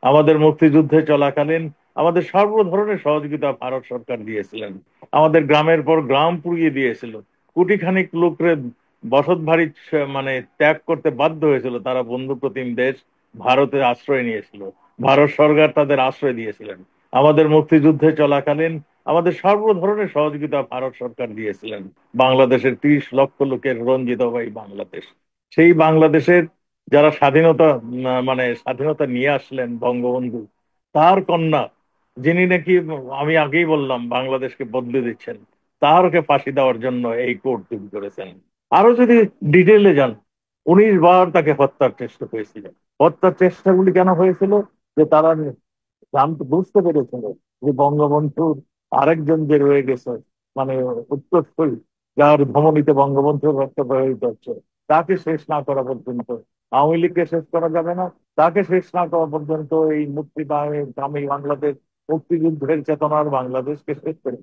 আমাদের মুক্তিযুদ্ধে চলাকালীন আমাদের সর্ব ধরনের সহযোগিতা ভারত সরকার দিয়েছিলেন। আমাদের গ্রামের পর গ্রাম পুড়িয়ে দিয়েছিল। কোটিখানিক লোকরে বসত বাড়ি মানে ত্যাগ করতে বাধ্য হয়েছিল। তারা বন্ধু প্রতিম দেশ ভারতের আশ্রয় নিয়েছিল। ভারত সরকার তাদের আশ্রয় দিয়েছিলেন। আমাদের মুক্তিযুদ্ধে চলাকালীন আমাদের সর্ব ধরনের সহযোগিতা ভারত সরকার দিয়েছিলেন। বাংলাদেশের 30 লক্ষ লোকের রঞ্জিত ভাই বাংলাদেশ, সেই বাংলাদেশের যারা স্বাধীনতা মানে স্বাধীনতা নিয়ে আসলেন বঙ্গবন্ধু, তার কন্যা, যিনি নাকি আমি আগেই বললাম বাংলাদেশকে বদলে দিচ্ছেন, তারকে ফাঁসি দেওয়ার জন্য এই কোর্ট তৈরি করেছেন। আরো যদি ডিটেলে যান, 19 বার তাকে হত্যার চেষ্টা হয়েছিল। হত্যার চেষ্টাগুলি কেন হয়েছিল? যে তারা বুঝতে পেরেছিল যে বঙ্গবন্ধুর আরেকজন যে রয়ে গেছে, মানে উত্তরসূরি, যার ধমনীতে বঙ্গবন্ধুর রক্ত প্রবাহিত হচ্ছে, তাকে শেষ না করা পর্যন্ত, আওয়ামী লীগকে শেষ করা যাবে না। তাকে শেষ না করা পর্যন্ত এই মুক্তিকামী বাংলাদেশ, মুক্তিযুদ্ধের চেতনার বাংলাদেশকে শেষ করে